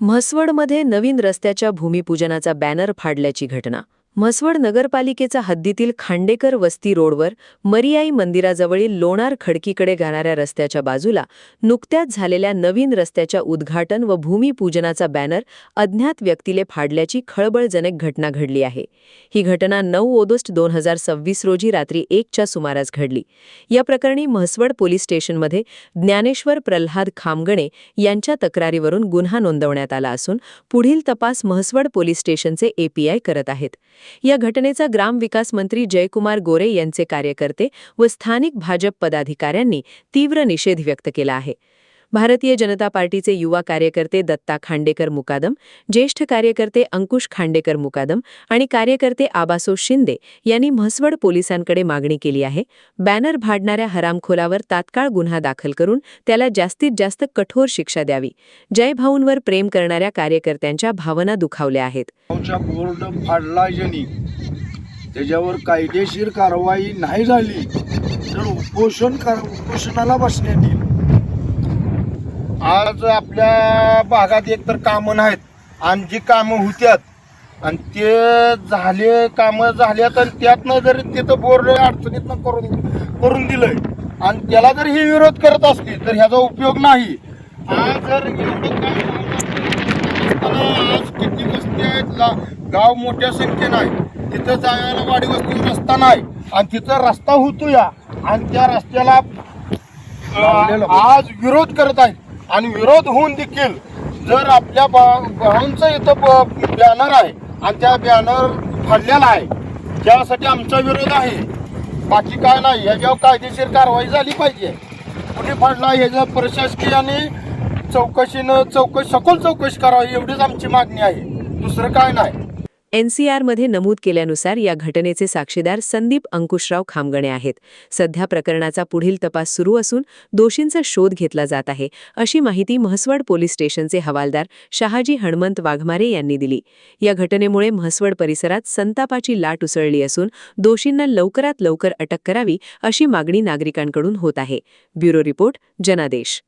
म्हसवडमध्ये नवीन रस्त्याच्या भूमिपूजनाचा बॅनर फाडल्याची घटना. म्हसवड नगरपालिकेचा हद्दीतील खांडेकर वस्ती रोडवर मरियाई मंदिराजवळील लोणार खडकीकडे जाणाऱ्या रस्त्याच्या बाजूला नुकत्याच झालेल्या नवीन रस्त्याच्या उद्घाटन व भूमिपूजनाचा बॅनर अज्ञात व्यक्तीने फाडल्याची खळबळजनक घटना घडली आहे. ही घटना 9 ऑगस्ट 2026 रोजी रात्री 1च्या सुमारास घडली. या प्रकरणी म्हसवड पोलीस स्टेशनमध्ये ज्ञानेश्वर प्रल्हाद खामगणे यांच्या तक्रारीवरून गुन्हा नोंदवण्यात आला असून पुढील तपास म्हसवड पोलीस स्टेशनचे एपीआय करत आहेत. या घटनेचा ग्रामविकास मंत्री जयकुमार गोरे यांचे कार्यकर्ते व स्थानिक भाजप पदाधिकाऱ्यांनी तीव्र निषेध व्यक्त केला आहे. भारतीय जनता पार्टीचे युवा कार्यकर्ते दत्ता खांडेकर मुकादम, ज्येष्ठ कार्यकर्ते अंकुश खांडेकर मुकादम आणि कार्यकर्ते आबासो शिंदे यांनी म्हसवड पोलिसांकडे मागणी केली आहे. बॅनर फाडणाऱ्या हरामखोरावर तात्काळ गुन्हा दाखल करून त्याला जास्तीत जास्त कठोर शिक्षा द्यावी. जय भाऊंवर प्रेम करणाऱ्या कार्यकर्त्यांच्या भावना दुखावल्या आहेत. बोर्ड फाडला ज्यांनी त्याच्यावर कायदेशीर कारवाई नाही झाली तर उपोषणाला बसण्यात येईल. आज आपल्या भागात एकतर कामं नाहीत आणि जी कामं होत्यात आणि ते कामं झाल्यात आणि त्यातनं जर तिथं बोर्ड अडचणीतनं करून दिलंय आणि त्याला जर हे विरोध करत असले तर ह्याचा उपयोग नाही. आज जर आज किती वस्ती आहेत, गाव मोठ्या संख्येनं आहे, तिथं जायला वाडी वस्ती रस्ता नाही आणि तिथं रस्ता होतो या आणि त्या रस्त्याला आज विरोध करत आहेत. आणि विरोध होऊन देखील जर आपल्या भावांचं इथं बॅनर आहे आणि त्या बॅनर फाडलेला आहे, त्यासाठी आमचा विरोध आहे. बाकी काय नाही. ह्याच्यावर कायदेशीर कारवाई झाली पाहिजे. कुठे फाडला ह्याच्या प्रशासकीयाने सखोल चौकशी करावी एवढीच आमची मागणी आहे. दुसरं काय नाही. एनसीआरमध्ये नमूद केल्यानुसार या घटनेचे साक्षीदार संदीप अंकुशराव खामगणे आहेत. सध्या प्रकरणाचा पुढील तपास सुरू असून दोषींचा शोध घेतला जात आहे, अशी माहिती म्हसवड पोलीस स्टेशनचे हवालदार शहाजी हणमंत वाघमारे यांनी दिली. या घटनेमुळे म्हसवड परिसरात संतापाची लाट उसळली असून दोषींना लवकरात लवकर अटक करावी अशी मागणी नागरिकांकडून होत आहे. ब्युरो रिपोर्ट, जनादेश.